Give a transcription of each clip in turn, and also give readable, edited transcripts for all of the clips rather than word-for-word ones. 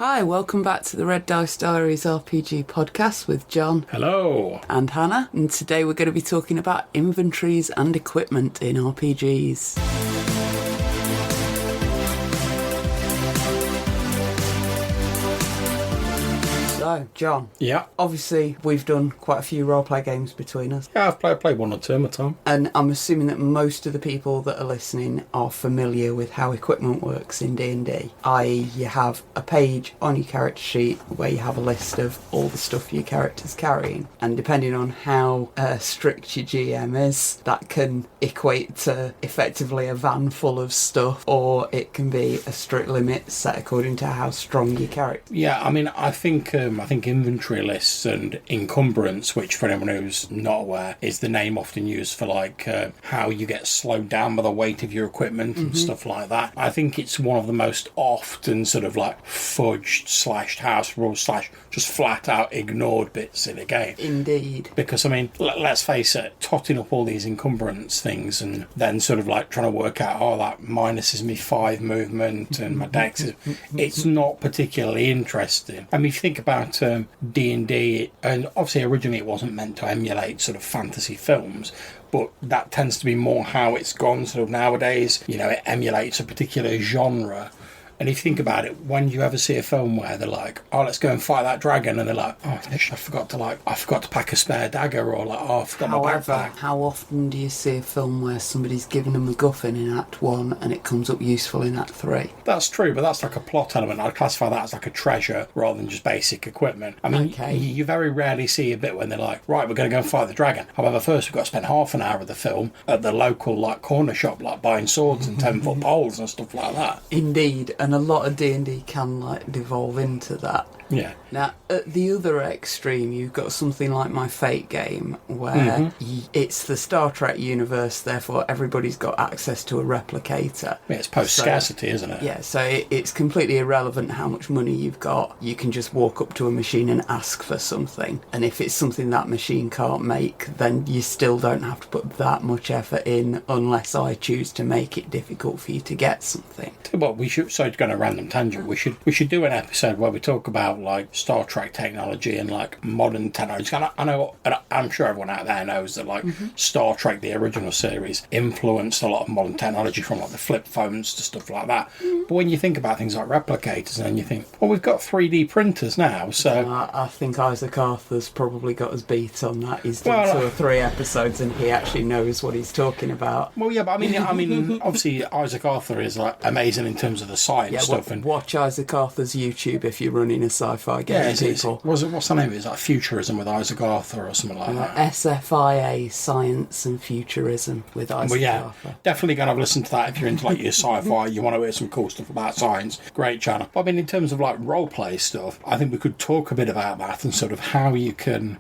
Hi, welcome back to the Red Dice Diaries RPG podcast with John. Hello. And Hannah. And today we're going to be talking about inventories and equipment in RPGs. So, John. Yeah. Obviously, we've done quite a few roleplay games between us. Yeah, I've played one or two at a time. And I'm assuming that most of the people that are listening are familiar with how equipment works in D&D. I.e., you have a page on your character sheet where you have a list of all the stuff your character's carrying. And depending on how strict your GM is, that can equate to effectively a van full of stuff, or it can be a strict limit set according to how strong your character. Yeah, I mean, I think inventory lists and encumbrance, which for anyone who's not aware, is the name often used for how you get slowed down by the weight of your equipment and stuff like that. I think it's one of the most often sort of like fudged / house rules / just flat out ignored bits in the game. Indeed. Because, I mean, let's face it, totting up all these encumbrance things and then sort of like trying to work out, that minuses me 5 movement and my dex is... It's not particularly interesting. I mean, if you think about D&D, and obviously originally it wasn't meant to emulate sort of fantasy films, but that tends to be more how it's gone sort of nowadays. You know, it emulates a particular genre. And if you think about it, when you ever see a film where they're like, let's go and fight that dragon, and they're like, I forgot to pack a spare dagger, or like, I forgot my backpack. How often do you see a film where somebody's given a MacGuffin in Act 1 and it comes up useful in Act 3? That's true, but that's like a plot element. I'd classify that as like a treasure rather than just basic equipment. I mean, you very rarely see a bit when they're like, right, we're going to go and fight the dragon. However, first we've got to spend half an hour of the film at the local like corner shop, like buying swords and 10-foot poles and stuff like that. Indeed, and a lot of D&D can devolve into that. Yeah. Now, at the other extreme, you've got something like my Fate game, where it's the Star Trek universe, therefore everybody's got access to a replicator. Yeah, it's post-scarcity, isn't it? Yeah, so it's completely irrelevant how much money you've got. You can just walk up to a machine and ask for something. And if it's something that machine can't make, then you still don't have to put that much effort in unless I choose to make it difficult for you to get something. Well, we should, sorry to go on a random tangent, we should do an episode where we talk about like Star Trek technology and like modern technology. And I know, and I'm sure everyone out there knows that like Star Trek, the original series, influenced a lot of modern technology from like the flip phones to stuff like that. But when you think about things like replicators, and then you think, well, we've got 3D printers now, so... I think Isaac Arthur's probably got us beat on that. He's done 2 or 3 episodes and he actually knows what he's talking about. Well, yeah, but I mean, obviously Isaac Arthur is like amazing in terms of the science stuff. And watch Isaac Arthur's YouTube if you're running a sci-fi game, people. What's the name of it? It's like Futurism with Isaac Arthur or something like that. SFIA, Science and Futurism with Isaac Arthur. Definitely going to listen to that if you're into like your sci-fi, you want to hear some cool stuff about science. Great channel. But I mean, in terms of like role-play stuff, I think we could talk a bit about that and sort of how you can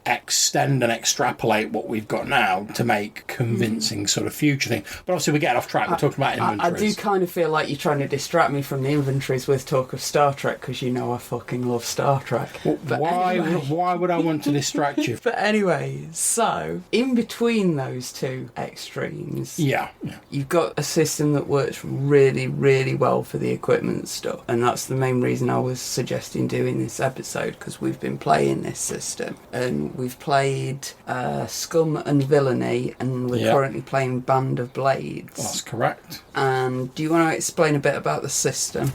extend and extrapolate what we've got now to make convincing sort of future thing. But obviously we're getting off track. We're talking about inventories. I do kind of feel like you're trying to distract me from the inventories with talk of Star Trek, because you know I fucking love Star Trek. Well, why would I want to distract you? But anyway, so in between those two extremes, you've got a system that works really, really well for the equipment stuff, and that's the main reason I was suggesting doing this episode, because we've been playing this system, and we've played Scum and Villainy, and we're currently playing Band of Blades. That's correct. And do you want to explain a bit about the system?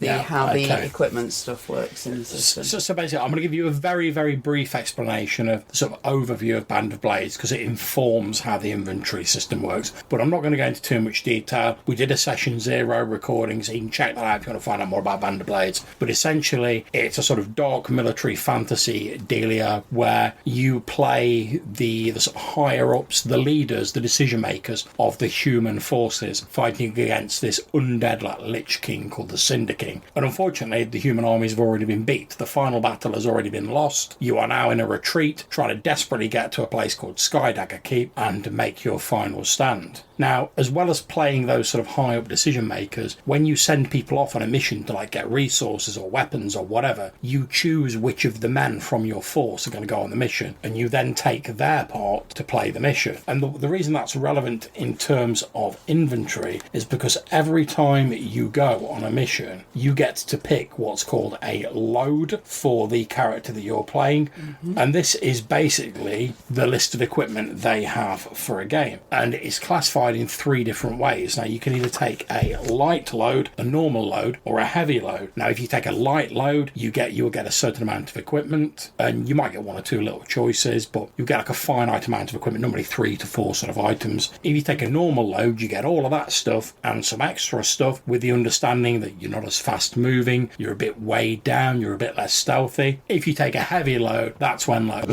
How the equipment stuff works in the system. So basically, I'm going to give you a very, very brief explanation of the sort of overview of Band of Blades, because it informs how the inventory system works. But I'm not going to go into too much detail. We did a session 0 recording, so you can check that out if you want to find out more about Band of Blades. But essentially, it's a sort of dark military fantasy dealia where you play the sort of higher-ups, the leaders, the decision-makers of the human forces fighting against this undead like Lich King called the Cinder King. And unfortunately, the human armies have already been beat. The final battle has already been lost. You are now in a retreat, trying to desperately get to a place called Skydagger Keep and make your final stand. Now, as well as playing those sort of high up decision makers, when you send people off on a mission to like get resources or weapons or whatever, you choose which of the men from your force are going to go on the mission, and you then take their part to play the mission. And the reason that's relevant in terms of inventory is because every time you go on a mission, you get to pick what's called a load for the character that you're playing. And this is basically the list of equipment they have for a game. And it's classified in 3 different ways. Now, you can either take a light load, a normal load, or a heavy load. Now, if you take a light load, you'll get a certain amount of equipment, and you might get 1 or 2 little choices, but you get like a finite amount of equipment, normally 3 to 4 sort of items. If you take a normal load, you get all of that stuff and some extra stuff, with the understanding that you're not as fast moving, you're a bit weighed down, you're a bit less stealthy. If you take a heavy load, that's when like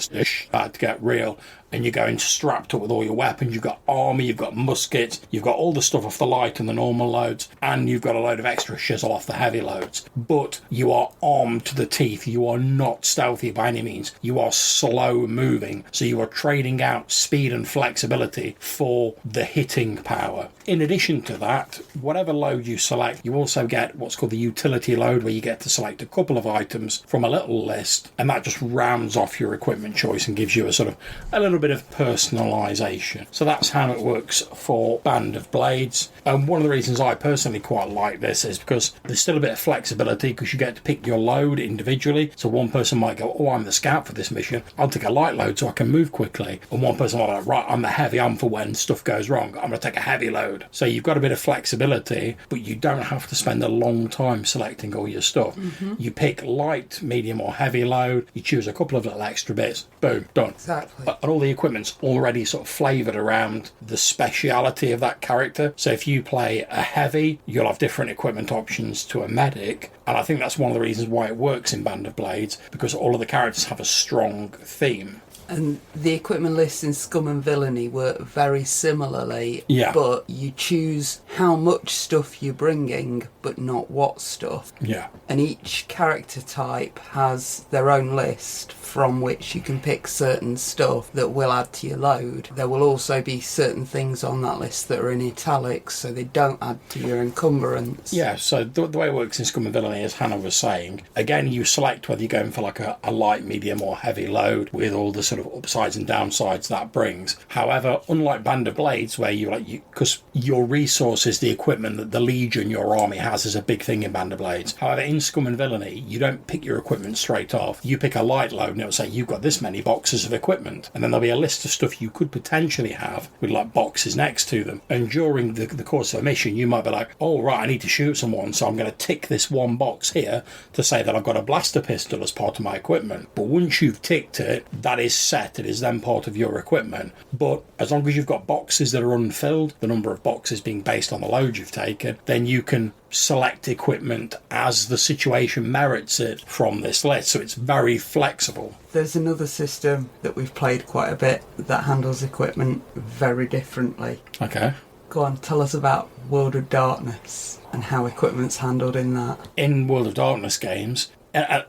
bad to get real, and you're going strapped up with all your weapons. You've got armour, you've got muskets, you've got all the stuff off the light and the normal loads, and you've got a load of extra shizzle off the heavy loads. But you are armed to the teeth. You are not stealthy by any means. You are slow moving, so you are trading out speed and flexibility for the hitting power. In addition to that, whatever load you select, you also get what's called the utility load, where you get to select a couple of items from a little list, and that just rounds off your equipment choice and gives you a little bit of personalisation. So that's how it works for Band of Blades. And one of the reasons I personally quite like this is because there's still a bit of flexibility, because you get to pick your load individually. So one person might go, oh, I'm the scout for this mission, I'll take a light load so I can move quickly. And one person might be like, right, I'm the heavy, I'm for when stuff goes wrong, I'm going to take a heavy load. So you've got a bit of flexibility, but you don't have to spend a long time selecting all your stuff. You pick light, medium or heavy load, you choose a couple of little extra bits, boom, done. Exactly. And all the equipment's already sort of flavoured around the speciality of that character. So if you play a heavy, you'll have different equipment options to a medic. And I think that's one of the reasons why it works in Band of Blades, because all of the characters have a strong theme. And the equipment lists in Scum and Villainy work very similarly, but you choose how much stuff you're bringing, but not what stuff. Yeah. And each character type has their own list from which you can pick certain stuff that will add to your load. There will also be certain things on that list that are in italics, so they don't add to your encumbrance. Yeah, so the way it works in Scum and Villainy, as Hannah was saying, again, you select whether you're going for like a light, medium or heavy load, with all the sort of upsides and downsides that brings. However, unlike Band of Blades, where because your resources, the equipment that the Legion, your army has, is a big thing in Band of Blades. However, in Scum and Villainy, you don't pick your equipment straight off. You pick a light load, and it'll say you've got this many boxes of equipment, and then there'll be a list of stuff you could potentially have with like boxes next to them. And during the course of a mission, you might be like, oh right, I need to shoot someone, so I'm going to tick this one box here to say that I've got a blaster pistol as part of my equipment. But once you've ticked it, that is set. It is then part of your equipment. But as long as you've got boxes that are unfilled, the number of boxes being based on the load you've taken, then you can select equipment as the situation merits it from this list. So it's very flexible. There's another system that we've played quite a bit that handles equipment very differently. Okay. Go on, tell us about World of Darkness and how equipment's handled in that. In World of Darkness games,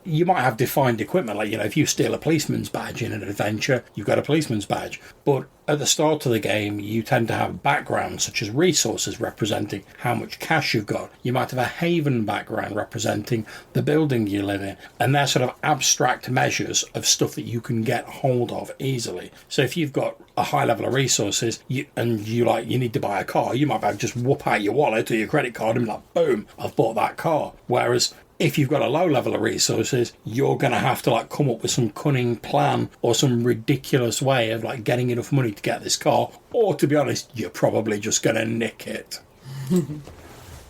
you might have defined equipment, like, if you steal a policeman's badge in an adventure, you've got a policeman's badge. But at the start of the game, you tend to have backgrounds such as resources representing how much cash you've got. You might have a haven background representing the building you live in. And they're sort of abstract measures of stuff that you can get hold of easily. So if you've got a high level of resources you need to buy a car, you might be able to just whoop out your wallet or your credit card and be like, boom, I've bought that car. Whereas if you've got a low level of resources, you're going to have to come up with some cunning plan or some ridiculous way of getting enough money to get this car. Or, to be honest, you're probably just going to nick it.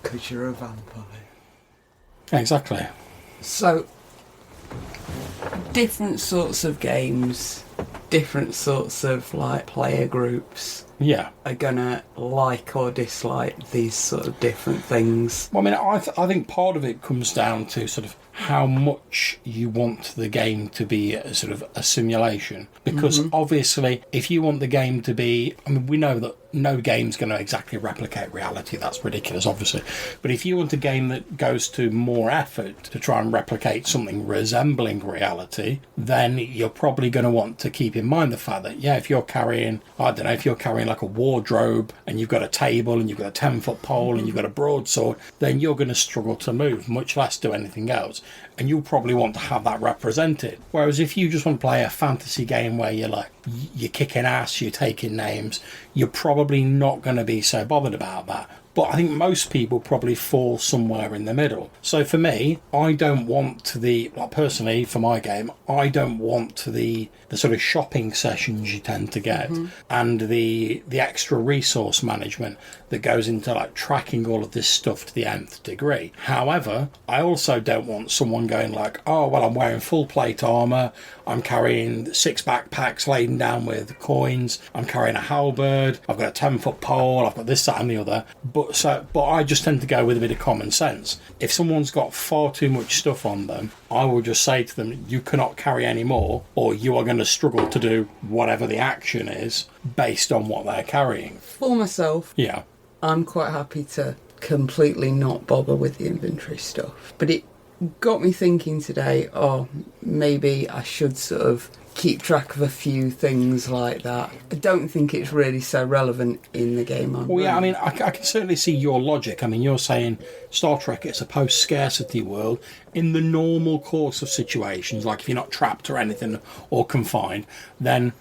Because you're a vampire. Exactly. So, different sorts of games, different sorts of player groups. Yeah, are gonna like or dislike these sort of different things. Well, I mean, I think part of it comes down to sort of how much you want the game to be a sort of a simulation. Because obviously, if you want the game to be, I mean, we know that no game's going to exactly replicate reality. That's ridiculous, obviously. But if you want a game that goes to more effort to try and replicate something resembling reality, then you're probably going to want to keep in mind the fact that, yeah, if you're carrying, I don't know, if you're carrying like a wardrobe and you've got a table and you've got a 10-foot pole and you've got a broadsword, then you're going to struggle to move, much less do anything else. And you'll probably want to have that represented. Whereas if you just want to play a fantasy game where you're kicking ass, you're taking names, you're probably not going to be so bothered about that. But I think most people probably fall somewhere in the middle. So for me, I don't want personally for my game, I don't want the sort of shopping sessions you tend to get and the extra resource management that goes into like tracking all of this stuff to the nth degree. However, I also don't want someone going like, oh, well, I'm wearing full plate armour, I'm carrying 6 backpacks laden down with coins, I'm carrying a halberd, I've got a 10-foot pole, I've got this, that and the other. But I just tend to go with a bit of common sense. If someone's got far too much stuff on them, I will just say to them, you cannot carry any more, or you are going to struggle to do whatever the action is based on what they're carrying. For myself, Yeah. I'm quite happy to completely not bother with the inventory stuff. But it got me thinking today, maybe I should sort of keep track of a few things like that. I don't think it's really so relevant in the game I'm Well, yeah, I running. mean, I can certainly see your logic. I mean, you're saying Star Trek, it's a post-scarcity world. In the normal course of situations, like if you're not trapped or anything or confined, then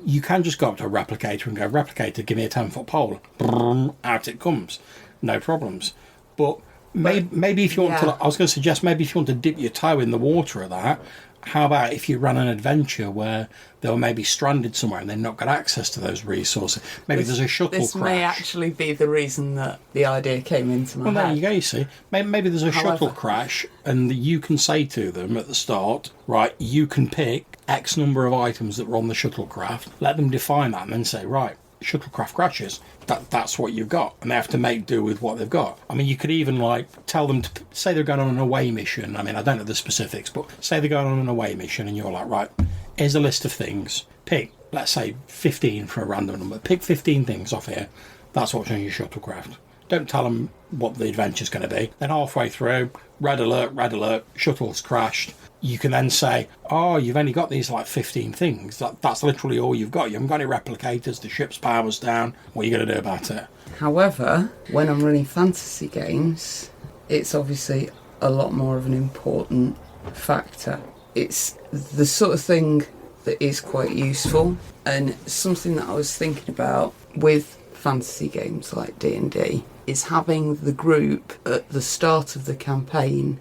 you can just go up to a replicator and go, replicator, give me a 10-foot pole. Brrr, out it comes. No problems. But maybe if you want to, I was going to suggest maybe if you want to dip your toe in the water of that, how about if you ran an adventure where they were maybe stranded somewhere and they've not got access to those resources? Maybe there's a shuttle This crash. may actually be the reason that the idea came into my Well, there head. you go, you see. Maybe there's a shuttle crash and you can say to them at the start, right, you can pick X number of items that were on the shuttlecraft, let them define that and then say, right, shuttlecraft crashes. That's what you've got, and they have to make do with what they've got. I mean, you could even like tell them to say they're going on an away mission. I mean, I don't know the specifics, but say they're going on an away mission, and you're like, right, here's a list of things. Pick, let's say, 15 for a random number. Pick 15 things off here. That's what's on your shuttlecraft. Don't tell them what the adventure's going to be. Then halfway through, red alert, shuttle's crashed. You can then say, oh, you've only got these like 15 things. That's literally all you've got. You haven't got any replicators, the ship's power's down. What are you going to do about it? However, when I'm running fantasy games, it's obviously a lot more of an important factor. It's the sort of thing that is quite useful, and something that I was thinking about with fantasy games like D&D is having the group at the start of the campaign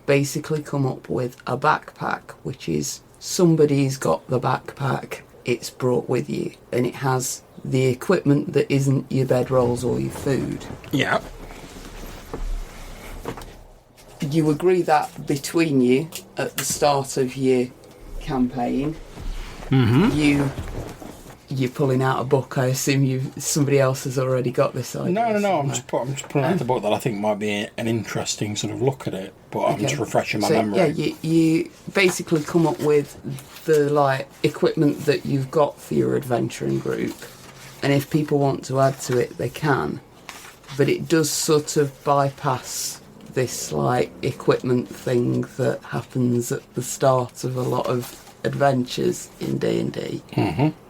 basically come up with a backpack, which is somebody's got the backpack, it's brought with you, and it has the equipment that isn't your bedrolls or your food. Yeah. You agree that between you at the start of your campaign, you're pulling out a book. I assume somebody else has already got this idea. No. I'm just pulling out the book that I think might be an interesting sort of look at it, but I'm just refreshing my memory. Yeah, you basically come up with the like equipment that you've got for your adventuring group, and if people want to add to it, they can. But it does sort of bypass this like equipment thing that happens at the start of a lot of adventures in D&D.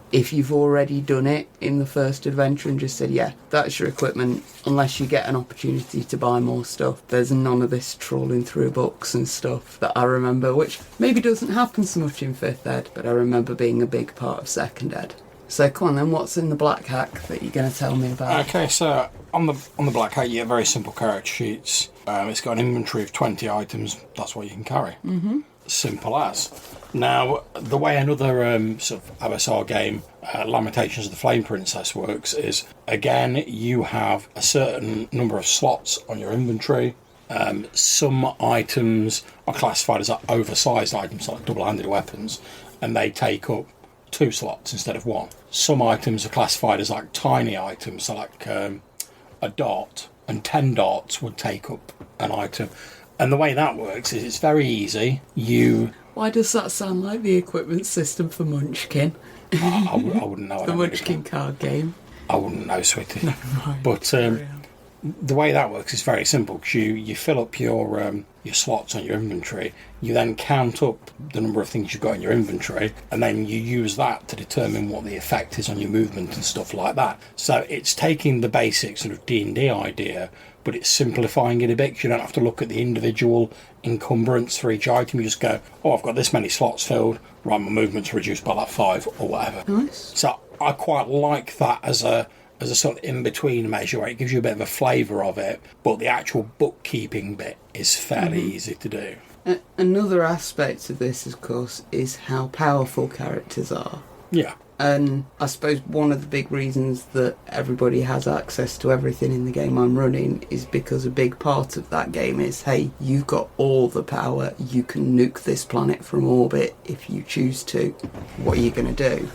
If you've already done it in the first adventure and just said, yeah, that's your equipment, unless you get an opportunity to buy more stuff, there's none of this trawling through books and stuff that I remember, which maybe doesn't happen so much in 5th Ed, but I remember being a big part of 2nd Ed. So come on then, what's in the black hack that you're going to tell me about? Okay, so on the black hat, you get very simple character sheets. It's got an inventory of 20 items. That's what you can carry. Simple as. Now, the way another sort of OSR game, Lamentations of the Flame Princess, works is, again, you have a certain number of slots on your inventory. Some items are classified as oversized items, like double-handed weapons, and they take up 2 slots instead of 1. Some items are classified as like tiny items, so like a dot, and 10 dots would take up an item. And the way that works is it's very easy. Why does that sound like the equipment system for Munchkin? I wouldn't know. The Munchkin card game. I wouldn't know, sweetie. No, right. But the way that works is very simple, because you fill up your slots on your inventory. You then count up the number of things you've got in your inventory, and then you use that to determine what the effect is on your movement and stuff like that. So it's taking the basic sort of D&D idea, but it's simplifying it a bit, because you don't have to look at the individual encumbrance for each item. You just go, oh, I've got this many slots filled, right, my movement's reduced by like 5 or whatever. Nice. So I quite like that as a sort of in-between measure, where it gives you a bit of a flavour of it, but the actual bookkeeping bit is fairly easy to do. Another aspect of this, of course, is how powerful characters are. Yeah. And I suppose one of the big reasons that everybody has access to everything in the game I'm running is because a big part of that game is, hey, you've got all the power, you can nuke this planet from orbit if you choose to. What are you going to do?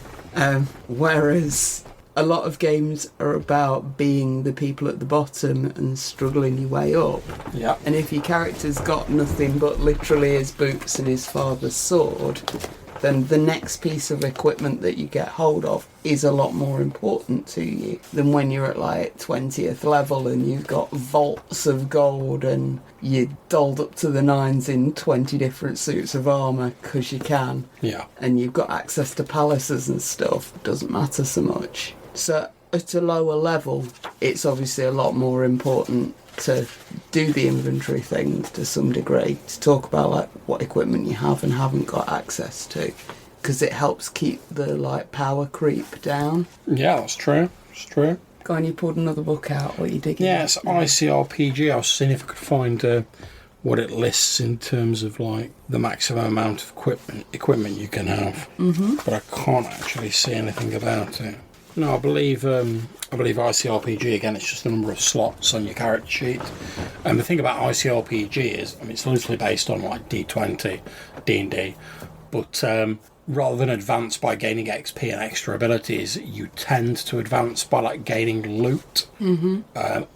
Whereas a lot of games are about being the people at the bottom and struggling your way up. Yeah. And if your character's got nothing but literally his boots and his father's sword, then the next piece of equipment that you get hold of is a lot more important to you than when you're at like 20th level and you've got vaults of gold and you're dolled up to the nines in 20 different suits of armour because you can. Yeah. And you've got access to palaces and stuff. It doesn't matter so much. So at a lower level, it's obviously a lot more important to do the inventory things to some degree, to talk about like what equipment you have and haven't got access to, because it helps keep the like power creep down. Yeah, that's true. It's true. Go on, you pulled another book out. What are you digging? Yeah, it's ICRPG. I was seeing if I could find what it lists in terms of like the maximum amount of equipment you can have. But I can't actually see anything about it. No, I believe ICRPG, again, it's just the number of slots on your character sheet. And the thing about ICRPG is, I mean, it's loosely based on like D20, D&D, but rather than advance by gaining XP and extra abilities, you tend to advance by like gaining loot,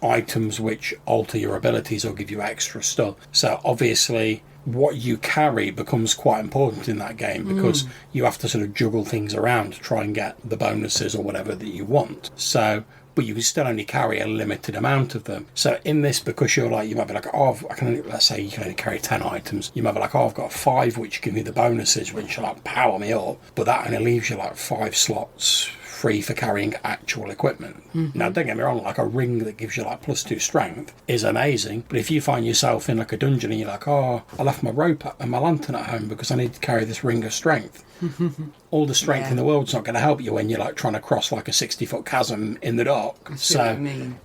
items which alter your abilities or give you extra stuff. So obviously what you carry becomes quite important in that game, because you have to sort of juggle things around to try and get the bonuses or whatever that you want. So, but you can still only carry a limited amount of them. So in this, because you're like, you might be like, oh, let's say you can only carry 10 items. You might be like, oh, I've got 5 which give me the bonuses, which like power me up. But that only leaves you like 5 slots free for carrying actual equipment. Now, don't get me wrong, like a ring that gives you like +2 strength is amazing, but if you find yourself in like a dungeon and you're like, oh, I left my rope and my lantern at home because I need to carry this ring of strength, all the strength in the world's not going to help you when you're like trying to cross like a 60-foot chasm in the dark. So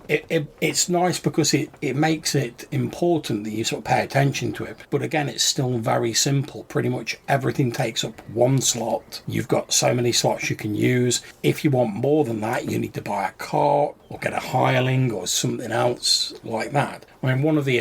it's nice because it makes it important that you sort of pay attention to it. But again, it's still very simple. Pretty much everything takes up 1 slot. You've got so many slots you can use. If you want more than that, you need to buy a cart or get a hireling or something else like that. I mean, one of the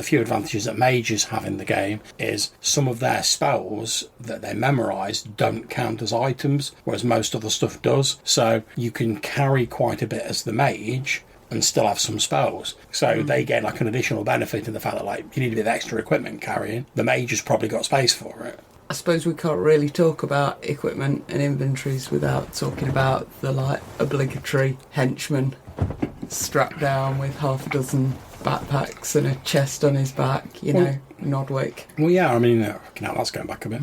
few advantages that mages have in the game is some of their spells that they memorise don't count as items, whereas most other stuff does. So you can carry quite a bit as the mage and still have some spells. So they get like an additional benefit in the fact that like you need a bit of extra equipment carrying. The mage has probably got space for it. I suppose we can't really talk about equipment and inventories without talking about the like obligatory henchman strapped down with half a dozen backpacks and a chest on his back, Nodwick. Well, yeah, I mean, that's going back a bit.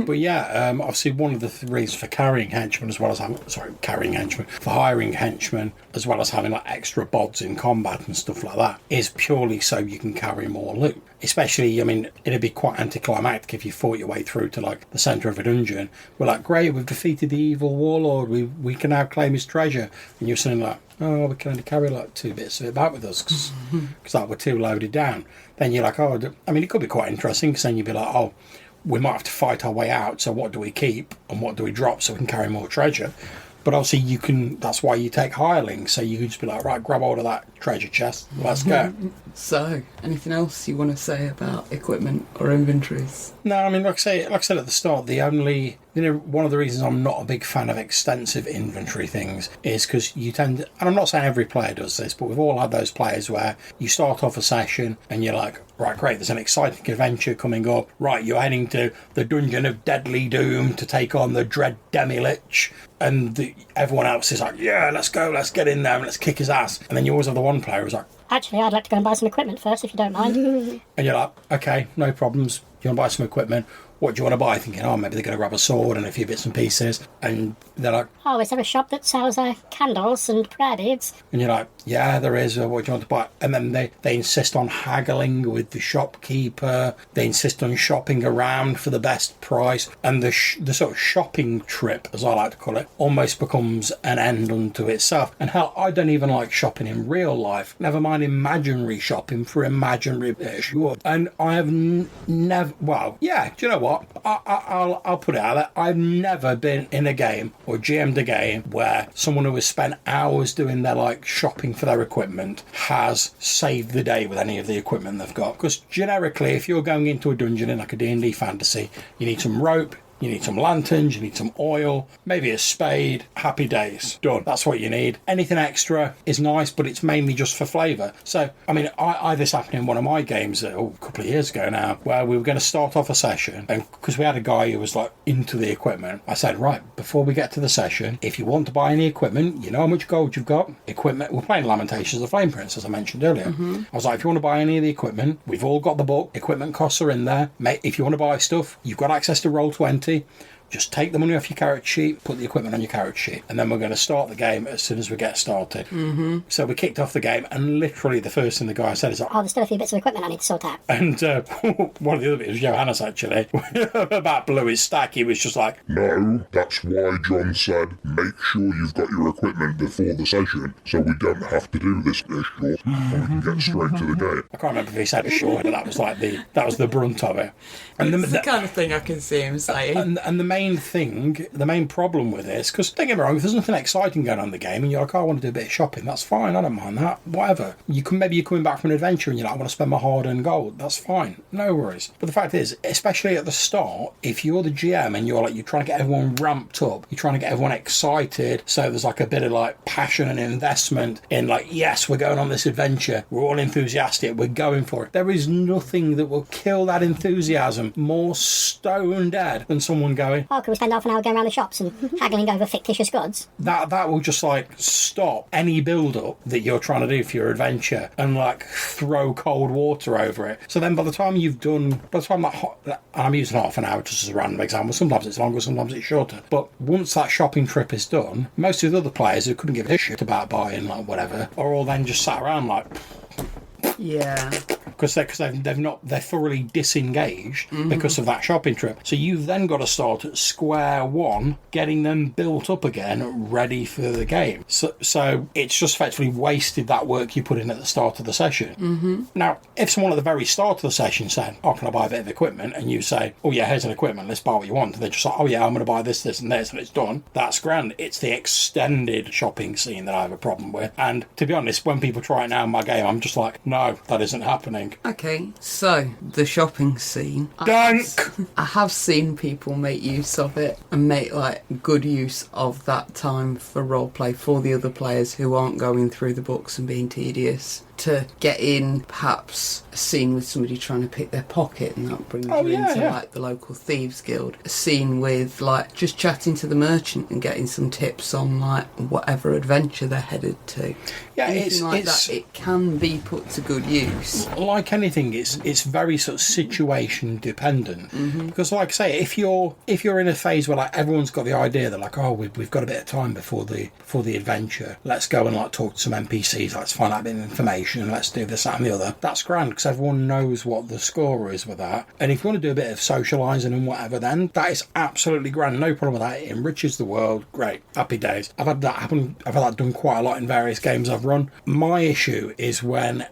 But yeah, obviously one of the reasons for hiring henchmen, as well as having like extra bods in combat and stuff like that, is purely so you can carry more loot. Especially, I mean, it'd be quite anticlimactic if you fought your way through to like the centre of a dungeon. We're like, great, we've defeated the evil warlord, we can now claim his treasure. And you're saying like, oh, we can only carry like 2 bits of it back with us because like, we're too loaded down. Then you're like, oh, I mean, it could be quite interesting, because then you'd be like, oh, we might have to fight our way out, so what do we keep and what do we drop so we can carry more treasure? But obviously that's why you take hirelings, so you can just be like, right, grab hold of that treasure chest, let's go. So, anything else you want to say about equipment or inventories? No, I mean, like I said at the start, the only one of the reasons I'm not a big fan of extensive inventory things is because you tend to, and I'm not saying every player does this, but we've all had those players where you start off a session and you're like, right, great, there's an exciting adventure coming up. Right, you're heading to the Dungeon of Deadly Doom to take on the Dread Demi-Lich. And everyone else is like, yeah, let's go, let's get in there and let's kick his ass. And then you always have the one player who's like, actually, I'd like to go and buy some equipment first, if you don't mind. and you're like, okay, no problems. You want to buy some equipment? What do you want to buy? Thinking, oh, maybe they're going to grab a sword and a few bits and pieces. And they're like, oh, is there a shop that sells candles and prayer beads? and you're like, yeah, there is. What do you want to buy? And then they insist on haggling with the shopkeeper. They insist on shopping around for the best price. And the sort of shopping trip, as I like to call it, almost becomes an end unto itself. And hell, I don't even like shopping in real life. Never mind imaginary shopping for imaginary sure. And I have never, well, yeah, do you know what? I'll put it out there. I've never been in a game or GM'd a game where someone who has spent hours doing their shopping for their equipment has saved the day with any of the equipment they've got. Because generically, if you're going into a dungeon in a D&D fantasy, you need some rope, you need some lanterns, you need some oil, maybe a spade. Happy days. Done. That's what you need. Anything extra is nice, but it's mainly just for flavour. So, I mean, I this happened in one of my games a couple of years ago now, where we were going to start off a session, and because we had a guy who was into the equipment, I said, right, before we get to the session, if you want to buy any equipment, you know how much gold you've got. Equipment, we're playing Lamentations of the Flame Prince, as I mentioned earlier. I was like, if you want to buy any of the equipment, we've all got the book. Equipment costs are in there. Mate, if you want to buy stuff, you've got access to Roll20. Just take the money off your character sheet, put the equipment on your character sheet, and then we're going to start the game as soon as we get started. So we kicked off the game, and literally the first thing the guy said is like, oh, there's still a few bits of equipment I need to sort out. And one of the other bits was Johannes, actually. About blew his stack. He was just like, no, that's why John said, make sure you've got your equipment before the session, so we don't have to do this short, and we can get straight to the game. I can't remember if he said short, but that was the brunt of it. And It's the kind of thing I can see him saying. And the main problem with this, because don't get me wrong, if there's nothing exciting going on in the game and you're like, oh, I want to do a bit of shopping, that's fine, I don't mind that, whatever. Maybe you're coming back from an adventure and you're like, I want to spend my hard-earned gold, that's fine, no worries. But the fact is, especially at the start, if you're the GM and you're trying to get everyone ramped up, you're trying to get everyone excited, so there's a bit of passion and investment in yes, we're going on this adventure, we're all enthusiastic, we're going for it. There is nothing that will kill that enthusiasm more stone dead than someone going, oh, can we spend half an hour going around the shops and haggling over fictitious goods? That will just stop any build-up that you're trying to do for your adventure and throw cold water over it. So then by the time I'm using half an hour just as a random example, sometimes it's longer, sometimes it's shorter, but once that shopping trip is done, most of the other players who couldn't give a shit about buying whatever are all then just sat around yeah, because they're thoroughly disengaged because of that shopping trip. So you've then got to start at square one, getting them built up again, ready for the game. So it's just effectively wasted that work you put in at the start of the session. Now, if someone at the very start of the session said, oh, can I buy a bit of equipment? And you say, oh yeah, here's an equipment, let's buy what you want. And they're just like, oh yeah, I'm going to buy this, this and this, and it's done. That's grand. It's the extended shopping scene that I have a problem with. And to be honest, when people try it now in my game, I'm just like, no, that isn't happening. Okay, so the shopping scene. Dunk! I have seen people make use of it and make good use of that time for roleplay for the other players who aren't going through the books and being tedious, to get in perhaps a scene with somebody trying to pick their pocket, and that brings you into the local thieves guild. A scene with just chatting to the merchant and getting some tips on whatever adventure they're headed to. Yeah, anything that, it can be put to good use. Like anything, it's very sort of situation dependent. Because like I say, if you're in a phase where everyone's got the idea that oh, we've got a bit of time before the adventure, let's go and talk to some NPCs, let's find out a bit of information, let's do this, that and the other, that's grand because everyone knows what the score is with that. And if you want to do a bit of socialising and whatever, then that is absolutely grand, no problem with that. It enriches the world, great, happy days. I've had that happen, I've had that done quite a lot in various games I've run. My issue is when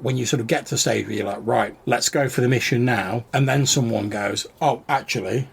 you sort of get to the stage where you're like, right, let's go for the mission now, and then someone goes, oh, actually.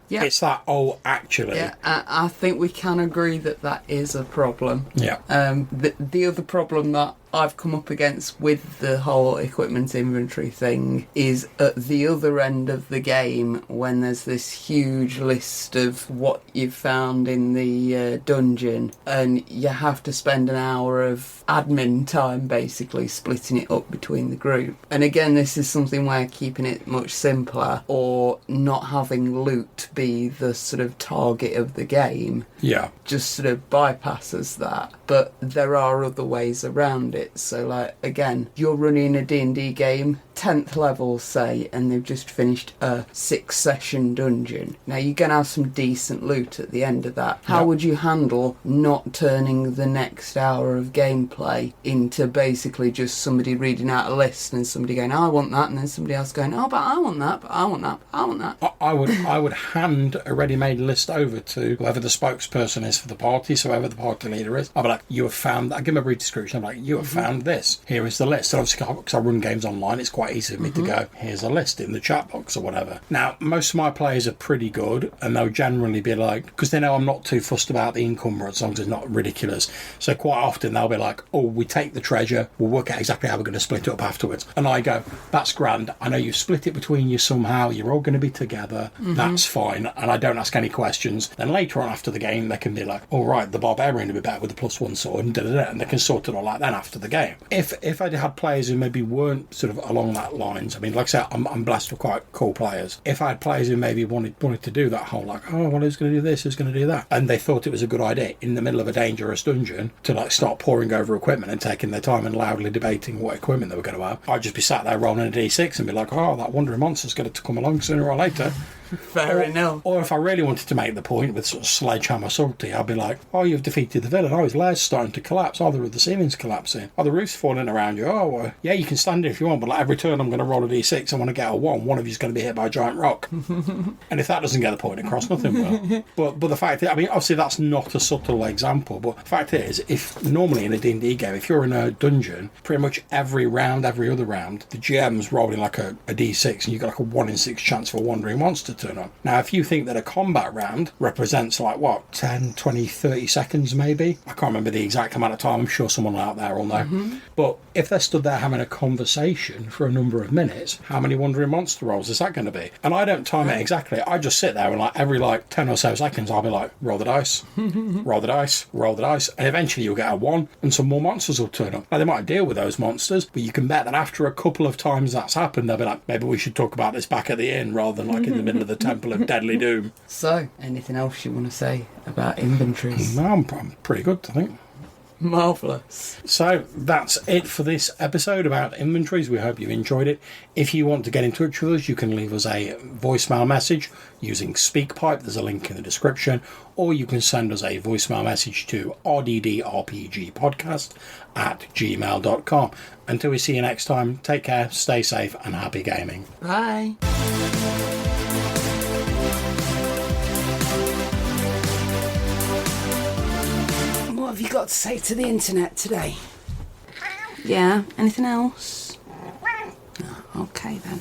Yeah. It's that, oh, actually. Yeah, I think we can agree that is a problem. Yeah. The other problem that I've come up against with the whole equipment inventory thing is at the other end of the game when there's this huge list of what you've found in the dungeon, and you have to spend an hour of admin time basically splitting it up between the group. And again, this is something where keeping it much simpler or not having loot be the sort of target of the game just sort of bypasses that. But there are other ways around it. So like, again, you're running a D&D game, 10th level say, and they've just finished a 6-session dungeon. Now you're going to have some decent loot at the end of that. How would you handle not turning the next hour of gameplay into basically just somebody reading out a list and somebody going, oh, I want that, and then somebody else going, oh, but I want that, but I want that, but I want that. I would hand a ready-made list over to whoever the spokesperson is for the party, so whoever the party leader is. I'll be like, you have found, I give them a brief description, I'm like, you have found this, here is the list. So obviously, because I run games online, it's quite easy for me to go, here's a list in the chat box or whatever. Now, most of my players are pretty good, and they'll generally be like, because they know I'm not too fussed about the encumbrance, as long as it's not ridiculous. So quite often they'll be like, oh, we take the treasure, we'll work out exactly how we're going to split it up afterwards. And I go, that's grand, I know you've split it between you somehow, you're all going to be together, that's fine, and I don't ask any questions. Then later on after the game, they can be like, all right, the barbarian will be better with the +1 sword, and they can sort it all out then after the game. If I had players who maybe weren't sort of along that lines, I mean, like I said, I'm blessed with quite cool players. If I had players who maybe wanted to do that whole like, oh, well, who's going to do this, who's going to do that, and they thought it was a good idea in the middle of a dangerous dungeon to like start poring over equipment and taking their time and loudly debating what equipment they were going to have, I'd just be sat there rolling a d6 and be like, oh, that wandering monster's going to come along sooner or later. Fair enough. Or if I really wanted to make the point with sort of sledgehammer salty, I'd be like, oh, you've defeated the villain. Oh, his lair's starting to collapse. Oh, the ceiling's collapsing. Oh, the roof's falling around you. Oh, well, yeah, you can stand it if you want, but like every turn I'm going to roll a d6, I want to get a 1. One of you's going to be hit by a giant rock. And if that doesn't get the point across, nothing will. But the fact is, I mean, obviously that's not a subtle example, but the fact is, if normally in a D&D game, if you're in a dungeon, pretty much every other round, the GM's rolling like a d6 and you've got like a 1 in 6 chance for a wandering monster to turn up. Now, if you think that a combat round represents like, what, 10, 20, 30 seconds maybe? I can't remember the exact amount of time. I'm sure someone out there will know. But if they're stood there having a conversation for a number of minutes, how many wandering monster rolls is that going to be? And I don't time it exactly. I just sit there and like every like 10 or so seconds, I'll be like, roll the dice, roll the dice, roll the dice. And eventually you'll get a 1 and some more monsters will turn up. Now, they might deal with those monsters, but you can bet that after a couple of times that's happened, they'll be like, maybe we should talk about this back at the inn rather than like in the middle of the temple of deadly doom. So, anything else you want to say about inventories? No, I'm pretty good, I think. Marvellous. So that's it for this episode about inventories. We hope you enjoyed it. If you want to get in touch with us, you can leave us a voicemail message using SpeakPipe. There's a link in the description. Or you can send us a voicemail message to rddrpgpodcast@gmail.com. Until we see you next time, take care, stay safe, and happy gaming. Bye. What have you got to say to the internet today? Yeah, anything else? No, okay then.